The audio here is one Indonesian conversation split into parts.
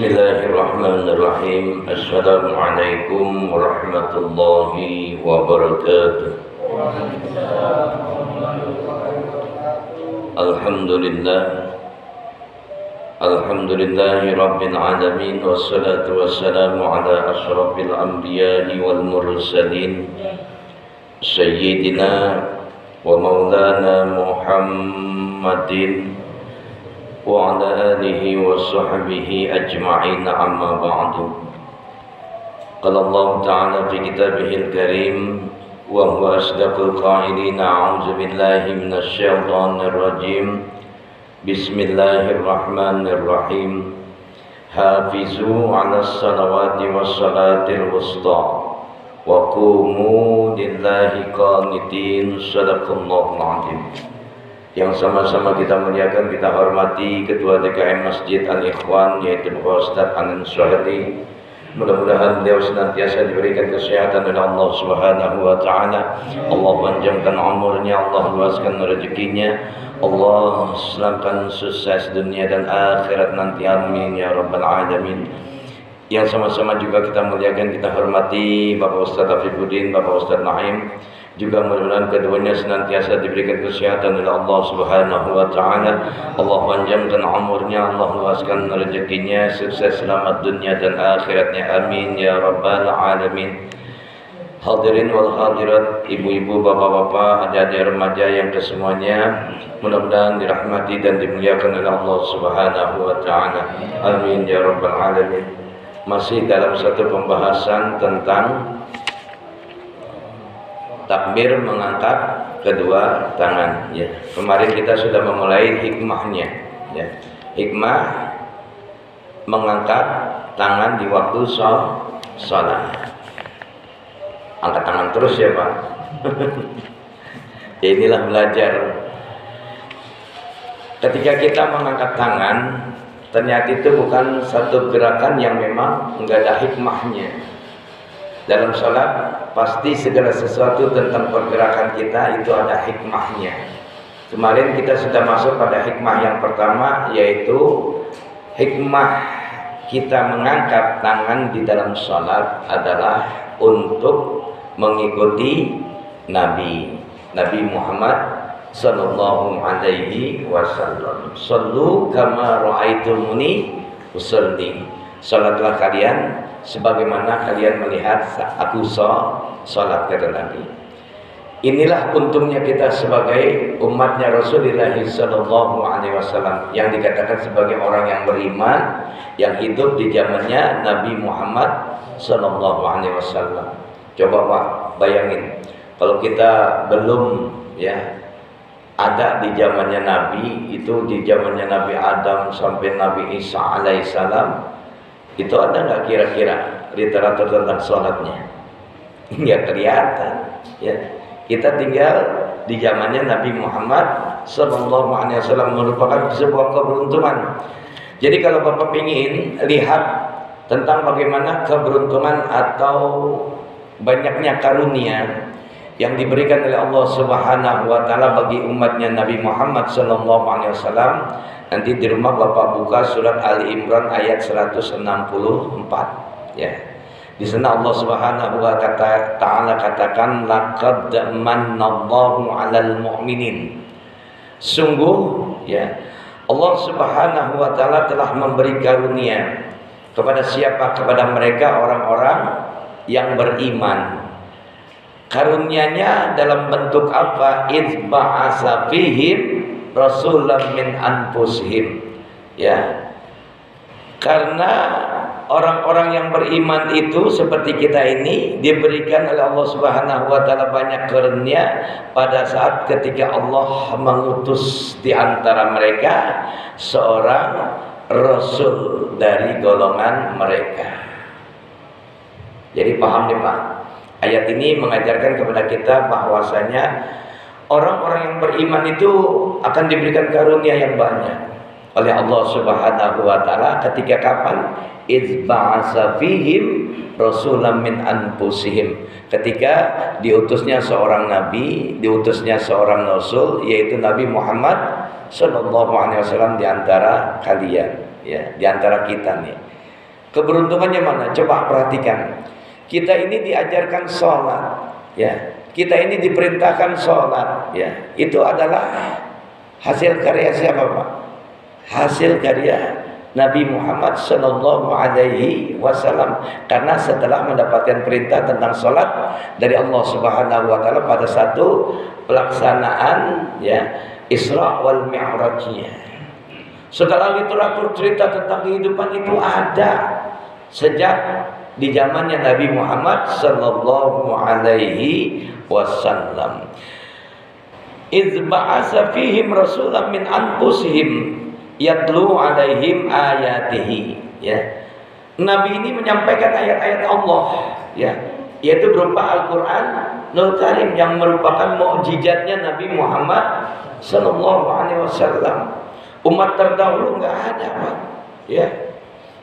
Bismillahirrahmanirrahim. Assalamualaikum warahmatullahi wabarakatuh. Alhamdulillah. Alhamdulillahi rabbil alamin. Wassalatu wassalamu ala ashrafil anbiya'i wal mursalin Sayyidina wa maulana Muhammadin wa ala alihi wa sahbihi ajma'in, amma ba'du. Qala Allah ta'ala fi kitabihil karim wa huwa asdaqul qa'ilin, a'udzu billahi minasy syaithanir rajim. Bismillahirrahmanirrahim. Hafizu 'alas salawati was salatil wusta wa qumu lillahi qanitin. Shadaqallahul 'azim. Yang sama-sama kita muliakan, kita hormati Ketua DKM Masjid Al-Ikhwan, yaitu Bapak Ustadz Anan Syahri. Mudah-mudahan beliau senantiasa diberikan kesehatan oleh Allah Subhanahu wa Ta'ala. Allah panjangkan umurnya, Allah luaskan rezekinya, Allah selamatkan sukses dunia dan akhirat nanti, amin ya rabbal alamin. Yang sama-sama juga kita muliakan, kita hormati Bapak Ustadz Afifuddin, Bapak Ustadz Naim. Juga mudah-mudahan keduanya senantiasa diberikan kesehatan oleh Allah Subhanahu wa Ta'ala. Allah panjangkan umurnya, Allah luaskan rezekinya, sukses selamat dunia dan akhiratnya, amin ya rabbal alamin. Hadirin wal hadirat, ibu-ibu, bapak-bapak, adik-adik remaja yang kesemuanya, mudah-mudahan dirahmati dan dimuliakan oleh Allah Subhanahu wa Ta'ala, amin ya rabbal alamin. Masih dalam satu pembahasan tentang takbir mengangkat kedua tangan, ya. Kemarin kita sudah memulai hikmahnya, ya. Hikmah mengangkat tangan di waktu sholat. Angkat tangan terus ya Pak. Ya, inilah belajar. Ketika kita mengangkat tangan, ternyata itu bukan satu gerakan yang memang enggak ada hikmahnya. Dalam sholat pasti segala sesuatu tentang pergerakan kita itu ada hikmahnya. Kemarin kita sudah masuk pada hikmah yang pertama, yaitu hikmah kita mengangkat tangan di dalam sholat adalah untuk mengikuti Nabi Muhammad sallallahu alaihi wasallam. Shallu kama ra'aitumuni usolli. Salatlah kalian sebagaimana kalian melihat aku salat, kata Nabi. Inilah untungnya kita sebagai umatnya Rasulullah sallallahu alaihi wasallam, yang dikatakan sebagai orang yang beriman, yang hidup di zamannya Nabi Muhammad sallallahu alaihi wasallam. Coba Pak bayangin, kalau kita belum ada di zamannya Nabi, itu di zamannya Nabi Adam sampai Nabi Isa alaihissalam, itu ada nggak kira-kira literatur tentang sholatnya? Nggak kelihatan, ya. Kita tinggal di zamannya Nabi Muhammad sallallahu alaihi wasallam, merupakan sebuah keberuntungan. Jadi kalau Bapak ingin lihat tentang bagaimana keberuntungan atau banyaknya karunia yang diberikan oleh Allah Subhanahu wa Ta'ala bagi umatnya Nabi Muhammad sallallahu alaihi wasallam, nanti di rumah Bapak buka surat Ali Imran ayat 164, ya. Di sana Allah Subhanahu wa Ta'ala katakan, laqad mannallahu 'alal mu'minin. Sungguh, ya, Allah Subhanahu wa Ta'ala telah memberi karunia kepada siapa? Kepada mereka orang-orang yang beriman. Karunianya dalam bentuk apa? Idz ba'atsa fihim rasulan min anfusihim, ya. Karena orang-orang yang beriman itu seperti kita ini diberikan oleh Allah Subhanahu wa Ta'ala banyak karunia pada saat ketika Allah mengutus di antara mereka seorang rasul dari golongan mereka. Jadi paham nih Pak, ayat ini mengajarkan kepada kita bahwasanya orang-orang yang beriman itu akan diberikan karunia yang banyak oleh Allah Subhanahu wa Ta'ala. Ketika kapan? Idz ba'atsa fihim rasulan min anfusihim. Ketika diutusnya seorang nabi, diutusnya seorang rasul, yaitu Nabi Muhammad sallallahu alaihi wasallam di antara kalian, ya, di antara kita nih. Keberuntungannya mana? Coba perhatikan. Kita ini diajarkan sholat, ya. Kita ini diperintahkan sholat, ya. Itu adalah hasil karya siapa, Pak? Hasil karya Nabi Muhammad Sallallahu Alaihi Wasallam. Karena setelah mendapatkan perintah tentang sholat dari Allah Subhanahu Wa Taala pada satu pelaksanaan, ya, Isra wal Mi'rajnya. Segala literatur cerita tentang kehidupan itu ada sejak di zamannya Nabi Muhammad Sallallahu Alaihi Wasallam. Idz ba'atsa fihim rasulan min anfusihim yatlu alaihim ayatihi, ya. Nabi ini menyampaikan ayat-ayat Allah, ya, yaitu berupa Al-Qur'anul Karim yang merupakan mukjizatnya Nabi Muhammad Sallallahu Alaihi Wasallam. Umat terdahulu nggak ada, Pak. Ya,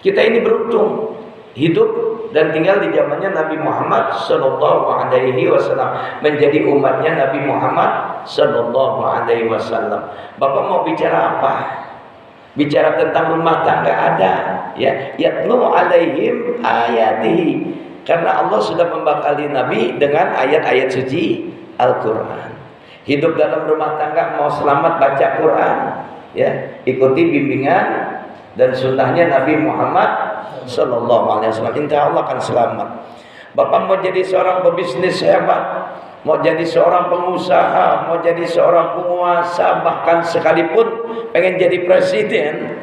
kita ini beruntung hidup dan tinggal di zamannya Nabi Muhammad Sallallahu Alaihi Wasallam, menjadi umatnya Nabi Muhammad Sallallahu Alaihi Wasallam. Bapak mau bicara apa? Bicara tentang rumah tangga ada, ya. Yatlu alaihim ayatihi, karena Allah sudah membekali Nabi dengan ayat-ayat suci Al-Quran. Hidup dalam rumah tangga mau selamat baca Quran, ya, ikuti bimbingan dan sunnahnya Nabi Muhammad Sallallahu Alaihi Wasallam. Insya Allah akan selamat. Bapak mau jadi seorang pebisnis hebat, mau jadi seorang pengusaha, mau jadi seorang penguasa, bahkan sekalipun pengen jadi presiden,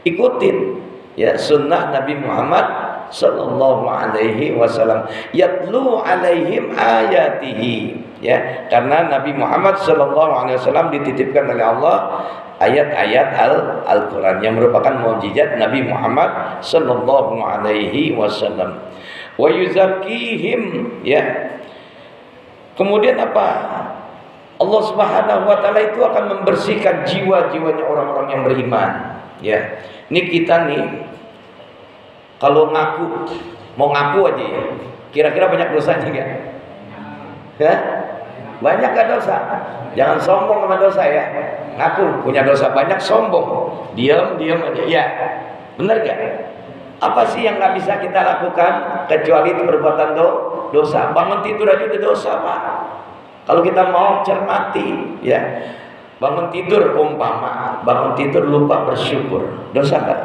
ikutin, ya, sunnah Nabi Muhammad Sallallahu Alaihi Wasallam. Yatlu alaihim ayatihi, ya, karena Nabi Muhammad Sallallahu Alaihi Wasallam dititipkan oleh Allah ayat-ayat Al-Quran yang merupakan mukjizat Nabi Muhammad Sallallahu Alaihi Wasallam. Wa yuzakkihim, ya. Kemudian apa? Allah Subhanahu Wa Taala itu akan membersihkan jiwa-jiwanya orang-orang yang beriman, ya. Ini kita nih, kalau mau ngaku aja, ya, kira-kira banyak dosanya enggak? Ya? Banyak gak dosa? Jangan sombong sama dosa, ya. Ngaku punya dosa banyak, sombong, diam aja, ya. Benar gak? Apa sih yang gak bisa kita lakukan kecuali itu perbuatan dosa? Bangun tidur aja itu dosa, Pak. Kalau kita mau cermati, ya, bangun tidur umpama, bangun tidur lupa bersyukur, dosa gak?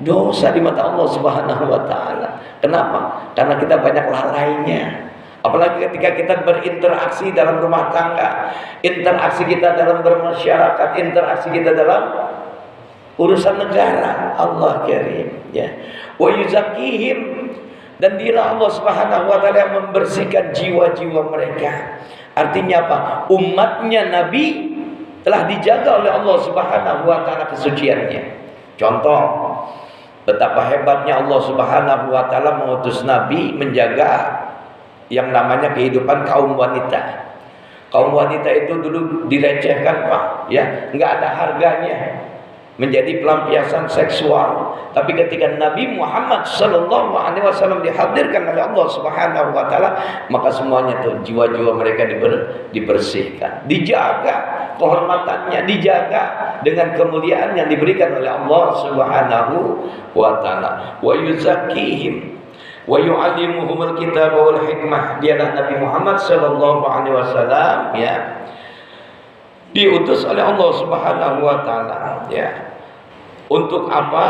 Dosa di mata Allah Subhanahu Wa Taala. Kenapa? Karena kita banyak lalainya. Apalagi ketika kita berinteraksi dalam rumah tangga, interaksi kita dalam bermasyarakat, interaksi kita dalam urusan negara. Allah Karim, ya. Wa yuzakkihim, dan dialah Allah Subhanahu Wa Taala yang membersihkan jiwa-jiwa mereka. Artinya apa? Umatnya Nabi telah dijaga oleh Allah Subhanahu Wa Taala kesuciannya. Contoh betapa hebatnya Allah Subhanahu Wa Taala mengutus Nabi menjaga yang namanya kehidupan kaum wanita. Kaum wanita itu dulu dilecehkan, Pak, ya, nggak ada harganya, menjadi pelampiasan seksual. Tapi ketika Nabi Muhammad Sallallahu Alaihi Wasallam dihadirkan oleh Allah Subhanahu Wa Taala, maka semuanya tuh jiwa-jiwa mereka dibersihkan, dijaga kehormatannya, dijaga dengan kemuliaan yang diberikan oleh Allah Subhanahu Wa Taala. Wa yuzakkihim wa yu'allimuhumul kitab wal hikmah. Dialah Nabi Muhammad Sallallahu Alaihi Wasallam, ya, diutus oleh Allah Subhanahu Wa Taala, ya. Untuk apa?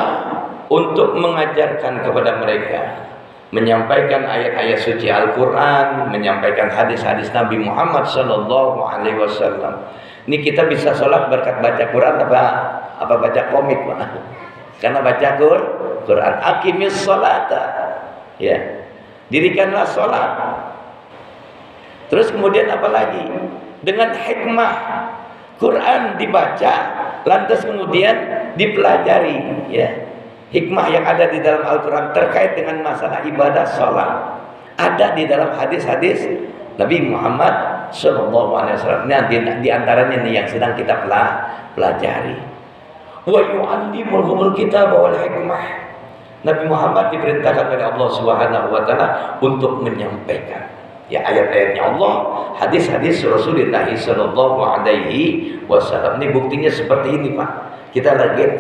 Untuk mengajarkan kepada mereka, menyampaikan ayat-ayat suci Al-Quran, menyampaikan hadis-hadis Nabi Muhammad Sallallahu Alaihi Wasallam. Ini kita bisa sholat berkat baca Quran apa baca komik, Pak? Karena baca Quran. Aqimis sholata, ya, dirikanlah sholat. Terus kemudian apa lagi? Dengan hikmah, Quran dibaca, lantas kemudian dipelajari, ya. Hikmah yang ada di dalam Al-Quran terkait dengan masalah ibadah sholat ada di dalam hadis-hadis Nabi Muhammad Sallallahu Alaihi Wasallam. Nanti di antaranya nih yang sedang kita pelajari. Wa yu'allimuhumul kitab wal hikmah. Nabi Muhammad diperintahkan oleh Allah Subhanahu Wa Taala untuk menyampaikan, ya, ayat-ayatnya Allah, hadis-hadis Rasulullah Sallallahu Alaihi Wasallam. Ini buktinya seperti ini, Pak. Kita lagi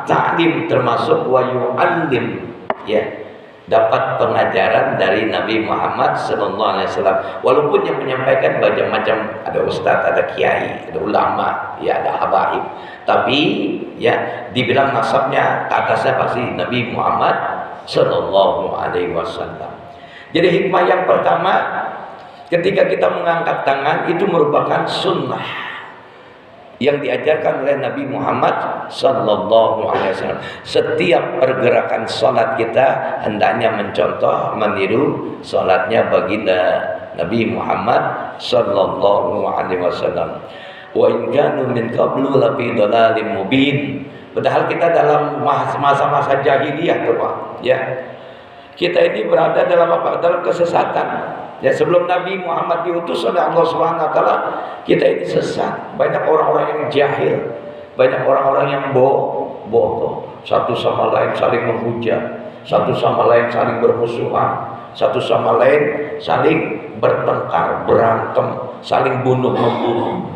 ta'lim termasuk wa yu'allim, ya. dapat pengajaran dari Nabi Muhammad SAW. Walaupun yang menyampaikan macam-macam, ada ustadz, ada kiai, ada ulama, ya ada habaib, tapi ya dibilang nasabnya ke atasnya pasti Nabi Muhammad SAW. Jadi hikmah yang pertama, ketika kita mengangkat tangan itu merupakan sunnah yang diajarkan oleh Nabi Muhammad SAW. Setiap pergerakan sholat kita hendaknya mencontoh, meniru sholatnya baginda Nabi Muhammad SAW. Wa in kanu min qablu lafi dhalalim mubin. Padahal kita dalam masa-masa jahiliyah tuh Pak, ya. Kita ini berada dalam apa? Dalam kesesatan. Ya, sebelum Nabi Muhammad diutus oleh Allah Subhanahu wa taala, kita ini sesat. Banyak orang-orang yang jahil, banyak orang-orang yang bohong, satu sama lain saling menghujat, satu sama lain saling bermusuhan, satu sama lain saling bertengkar, berantem, saling bunuh-membunuh.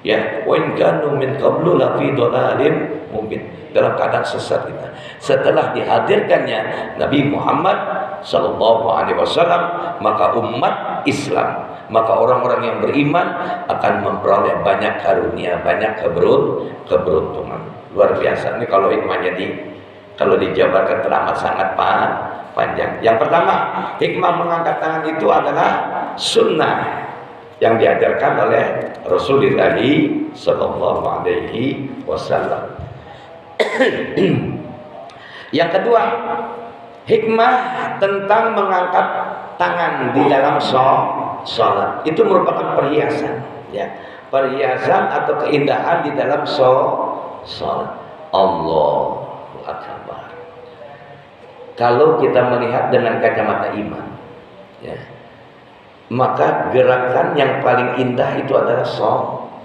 Ya, wa in kanu min qablu la fi dhalalin mubin, dalam keadaan sesat kita. Setelah dihadirkannya Nabi Muhammad SAW, maka umat Islam, maka orang-orang yang beriman akan memperoleh banyak karunia, banyak keberuntungan. Luar biasa. Ini kalau hikmahnya kalau dijabarkan teramat sangat panjang. Yang pertama, hikmah mengangkat tangan itu adalah sunnah yang diajarkan oleh Rasulullah SAW. Yang kedua, hikmah tentang mengangkat tangan di dalam sholat itu merupakan perhiasan, ya, perhiasan atau keindahan di dalam sholat. Allahu Akbar. Kalau kita melihat dengan kacamata iman, ya, maka gerakan yang paling indah itu adalah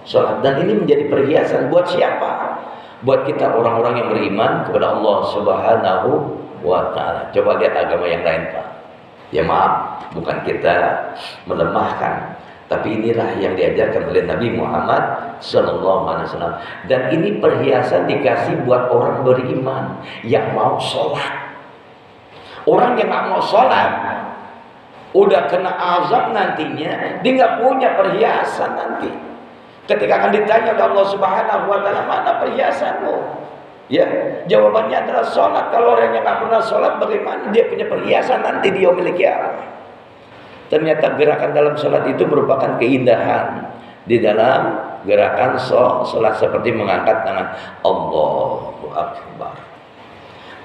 sholat, dan ini menjadi perhiasan buat siapa? Buat kita orang-orang yang beriman kepada Allah Subhanahu wa ta'ala. Coba lihat agama yang lain Pak. Ya maaf, bukan kita melemahkan, tapi inilah yang diajarkan oleh Nabi Muhammad SAW. Dan ini perhiasan dikasih buat orang beriman yang mau sholat. Orang yang nggak mau sholat udah kena azab nantinya, dia nggak punya perhiasan nanti. Ketika akan ditanya oleh Allah Subhanahu wa ta'ala, mana perhiasanmu? Ya, jawabannya adalah sholat. Kalau orang yang nggak pernah sholat, bagaimana dia punya perhiasan nanti dia memiliki apa? Ternyata gerakan dalam sholat itu merupakan keindahan di dalam gerakan sholat, seperti mengangkat tangan. Allahu Akbar.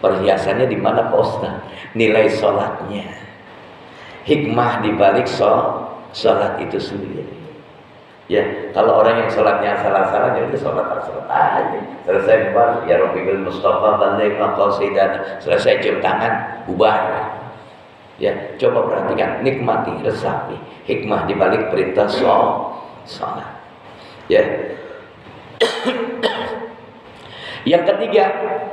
Perhiasannya di mana Pak Ustaz? Nilai sholatnya. Hikmah di balik sholat itu sendiri. Ya, kalau orang yang sholatnya salah-salah, jadi sholat aja. Selesai bubar, ya Rabbi bil Mustafa balik maqasidana. Selesai cium tangan, bubar. Ya, coba perhatikan, nikmati, resapi hikmah di balik perintah sholat. Ya. Yang ketiga,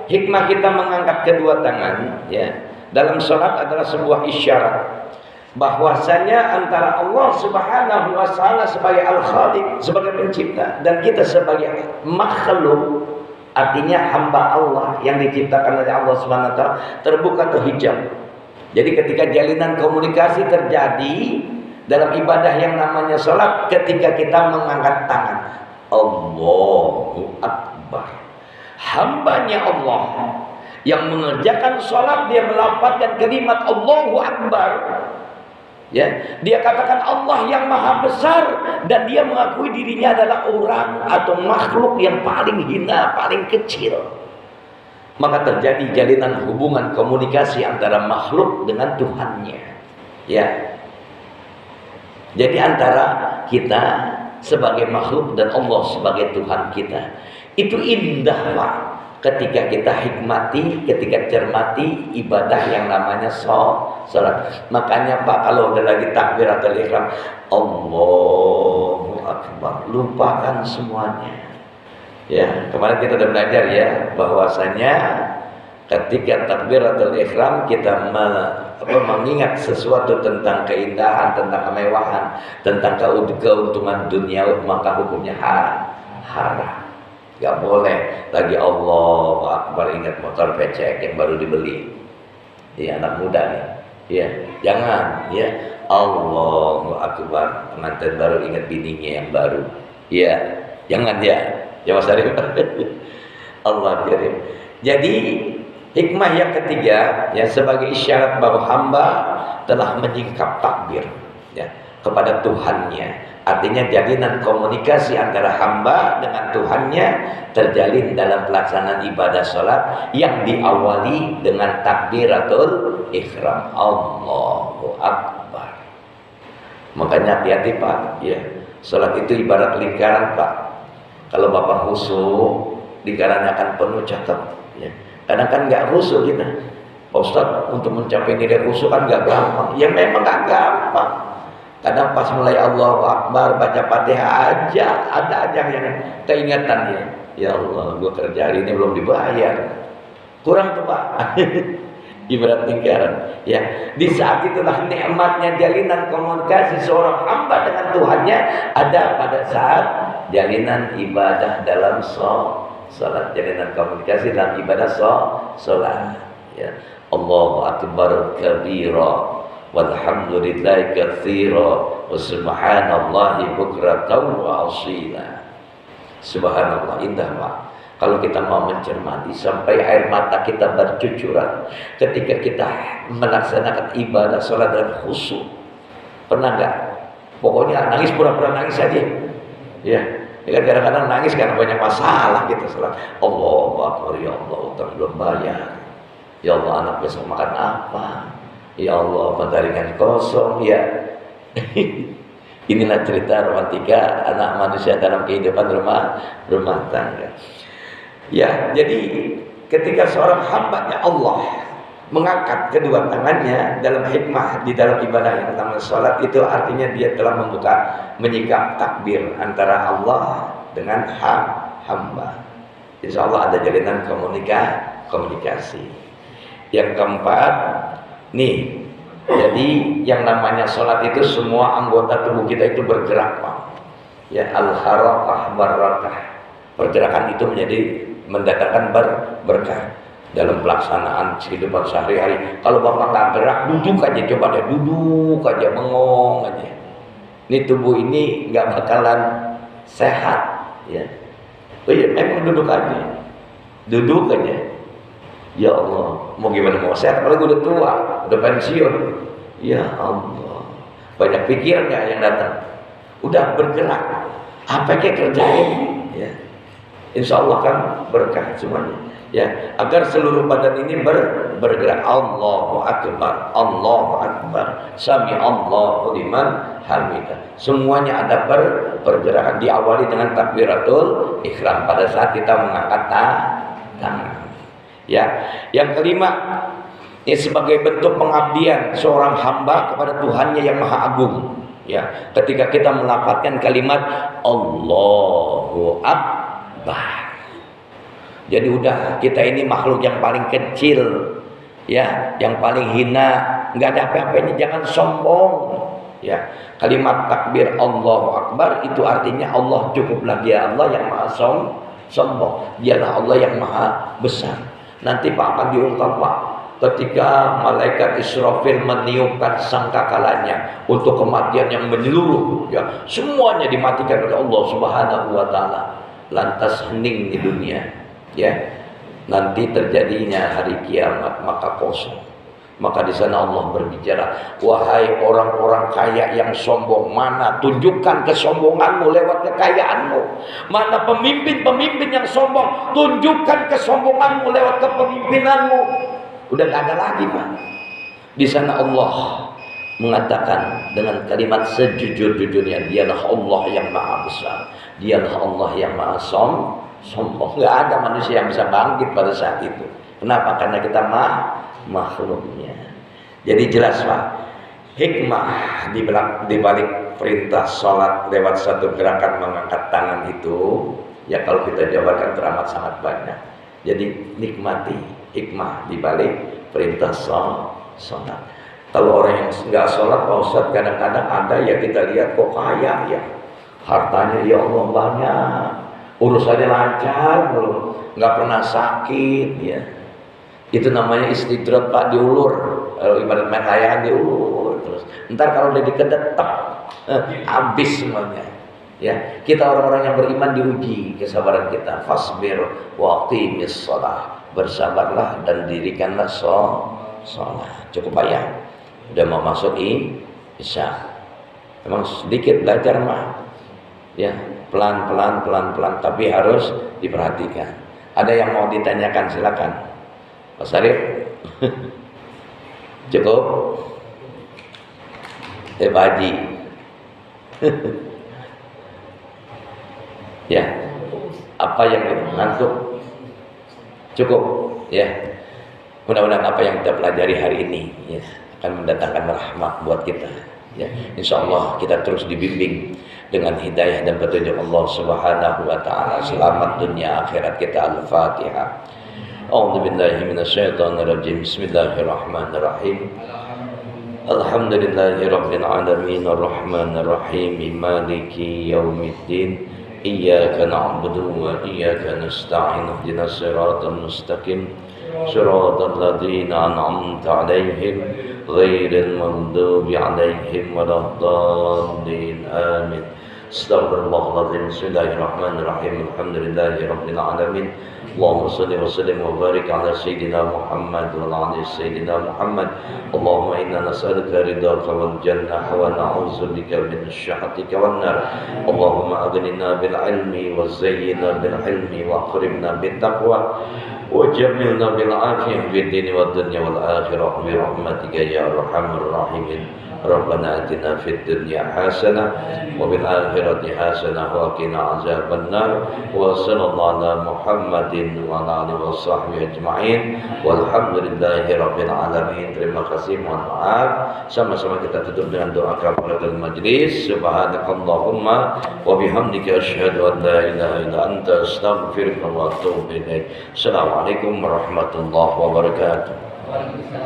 hikmah kita mengangkat kedua tangan, ya, dalam sholat adalah sebuah isyarat bahwasanya antara Allah Subhanahu wa ta'ala sebagai Al-Khaliq, sebagai pencipta, dan kita sebagai makhluk, artinya hamba Allah yang diciptakan oleh Allah Subhanahu wa ta'ala, terbuka tuh hijab. Jadi ketika jalinan komunikasi terjadi dalam ibadah yang namanya sholat, ketika kita mengangkat tangan, Allahu Akbar, hambanya Allah yang mengerjakan sholat, dia melafazkan kalimat Allahu Akbar. Ya, dia katakan Allah yang maha besar, dan dia mengakui dirinya adalah orang atau makhluk yang paling hina, paling kecil. Maka terjadi jalinan hubungan komunikasi antara makhluk dengan Tuhannya. Ya. Jadi antara kita sebagai makhluk dan Allah sebagai Tuhan kita, itu indah Pak. Ketika kita hikmati, ketika cermati ibadah yang namanya sholat. Makanya Pak, kalau udah lagi takbiratul ihram, Allahu Akbar, lupakan semuanya. Ya, kemarin kita udah belajar ya, bahwasanya ketika takbiratul ihram kita mengingat sesuatu tentang keindahan, tentang kemewahan, tentang keuntungan dunia, maka hukumnya haram. Gak boleh lagi Allahu Akbar ingat motor becek yang baru dibeli. Ya anak muda nih. Ya, jangan ya. Allahu Akbar. Pengantin baru ingat bininya yang baru. Ya, jangan ya. Ya Mas Arif. Allah kirim. Jadi hikmah yang ketiga ya sebagai isyarat bahwa hamba telah menyingkap takbir ya kepada Tuhannya. Artinya jalinan komunikasi antara hamba dengan Tuhannya terjalin dalam pelaksanaan ibadah sholat yang diawali dengan takbiratul ihram. Allahu Akbar. Makanya hati-hati Pak ya. Sholat itu ibarat lingkaran Pak. Kalau Bapak khusyuk lingkarannya akan penuh catat ya. Kadang kan nggak khusyuk kita Pak Ustaz, untuk mencapai nilai khusyuk kan nggak gampang. Ya memang nggak gampang. Kadang pas mulai Allahu Akbar baca Fatihah aja ada aja yang keingetannya. Ya Allah, gua kerja hari ini belum dibayar. Kurang tuh Pak. Ibarat lingkaran. Ya, di saat itulah nikmatnya jalinan komunikasi seorang hamba dengan Tuhannya ada pada saat jalinan ibadah dalam sholat, jalinan komunikasi dalam ibadah sholat. Ya, Allahu Akbar kabira. Walhamdulillahi katsira wa subhanallahi bukratan wa asila. Subhanallah, indah Pak. Kalau kita mau mencermati sampai air mata kita bercucuran ketika kita melaksanakan ibadah salat dan khusyuk. Pernah enggak? Pokoknya nangis pura-pura nangis aja. Ya, kan kadang-kadang nangis karena banyak masalah kita salat. Allahu Akbar, ya Allah, utang belum bayar. Ya Allah, anak besok makan apa? Ya Allah, pentaringan kosong ya. Inilah cerita romantika anak manusia dalam kehidupan rumah tangga. Ya, jadi ketika seorang hambanya Allah mengangkat kedua tangannya dalam hikmah di dalam ibadah yang pertama salat, itu artinya dia telah menyikap takbir antara Allah dengan hamba. Insya Allah ada jalinan komunikasi. Yang keempat, nih, jadi yang namanya sholat itu semua anggota tubuh kita itu bergerak Pak. Ya, al-harakah barakah. Pergerakan itu mendatangkan berkah dalam pelaksanaan kehidupan sehari-hari. Kalau Bapak nggak gerak, duduk aja, coba deh duduk aja, bengong aja. Ini tubuh ini nggak bakalan sehat ya. Oh iya, memang duduk aja. Duduk aja. Ya Allah, mau gimana mau sehat, apalagi udah tua, udah pensiun. Ya Allah, banyak pikirannya yang datang. Udah bergerak, apa yang kerjain? Ya, Insya Allah kan berkah semuanya. Ya, agar seluruh badan ini bergerak. Allahu Akbar, Allahu Akbar, Sami Allahu liman hamidah. Semuanya ada pergerakan, diawali dengan takbiratul ihram pada saat kita mengangkat tangan. Ya, yang kelima, ini sebagai bentuk pengabdian seorang hamba kepada Tuhannya yang Maha Agung. Ya, ketika kita melafazkan kalimat Allahu Akbar. Jadi udah kita ini makhluk yang paling kecil, ya, yang paling hina, nggak ada apa-apanya, jangan sombong. Ya, kalimat takbir Allahu Akbar itu artinya Allah cukuplah dia Allah yang Maha sombong, dialah Allah yang Maha besar. Nanti Pak akan diungkap Pak ketika malaikat Israfil meniupkan sangkakalanya untuk kematian yang menyeluruh ya, semuanya dimatikan oleh Allah Subhanahu wa taala. Lantas hening di dunia ya. Nanti terjadinya hari kiamat maka kosong. Maka di sana Allah berbicara, wahai orang-orang kaya yang sombong, mana tunjukkan kesombonganmu lewat kekayaanmu. Mana pemimpin-pemimpin yang sombong, tunjukkan kesombonganmu lewat kepemimpinanmu. Udah gak ada lagi Pak. Di sana Allah mengatakan dengan kalimat sejujur-jujurnya, dialah Allah yang Maha Besar, dialah Allah yang Maha sombong. Gak ada manusia yang bisa bangkit pada saat itu. Kenapa? Karena kita makhluknya. Jadi jelas Pak, hikmah di balik perintah sholat lewat satu gerakan mengangkat tangan itu, ya kalau kita jabarkan teramat sangat banyak. Jadi nikmati hikmah di balik perintah sholat. Kalau orang yang nggak sholat Pak Ustaz, kadang-kadang ada ya kita lihat kok kaya ya, hartanya ya Allah banyak, urusannya lancar, nggak pernah sakit ya. Itu namanya istidrat Pak, diulur. Kalau ibarat main layangan diulur terus. Ntar kalau udah dikedetek habis semuanya. Ya, kita orang-orang yang beriman diuji kesabaran kita. Fasbir wa aqimis shalah. Bersabarlah dan dirikanlah sholat. Cukup ayah. Udah mau masuk isya. Memang sedikit belajar mah. Ya, pelan-pelan tapi harus diperhatikan. Ada yang mau ditanyakan, silakan. Pak Sarif. Cukup. Pak Haji. Ya. Apa yang ngantuk? Cukup, ya. Mudah-mudahan apa yang kita pelajari hari ini ya akan mendatangkan rahmat buat kita. Ya, insya Allah kita terus dibimbing dengan hidayah dan petunjuk Allah Subhanahu wa taala. Selamat dunia akhirat kita. Al-Fatihah. A'udzubillahi minasyaitonirrajim. Bismillahirrahmanirrahim. Alhamdulillahirabbil alamin arrahmanir rahim maliki yaumiddin. Iyyaka na'budu wa iyyaka nasta'in. Ihdinas siratal mustaqim. Shiratal ladzina an'amta 'alaihim ghairil maghdubi 'alaihim waladdallin. Amin. Astaghfirullahaladzim. Bismillahirrahmanirrahim. Alhamdulillahirabbil alamin. Allahumma salli wa sallim wa barik ala sayyidina Muhammad wa ala ali sayyidina Muhammad. Allahumma inna nas'aluka ridhaka wal jannah wa na'udzubika min syahhatika wan nar. Allahumma aghnina bil ilmi wa zayyinna bil hilmi wa akrimna bit taqwa wa jamilna bil afiyah fid din wad dunya wal akhirah bi rahmatika ya arhamar rahimin. Rabbana atina fid dunya hasanah wa bil akhirati hasanah wa qina azabannar. Wa sallallahu ala Muhammadin wa ala alihi washabbihi ajma'in. Walhamdulillahi rabbil alamin. Terima kasih, mohon maaf. Sama-sama kita tutup dengan doa kafaratul majlis. Subhanakallahumma wa bihamdika asyhadu an la ilaha illa anta astaghfiruka wa atubu ilaik. Assalamualaikum warahmatullahi wabarakatuh.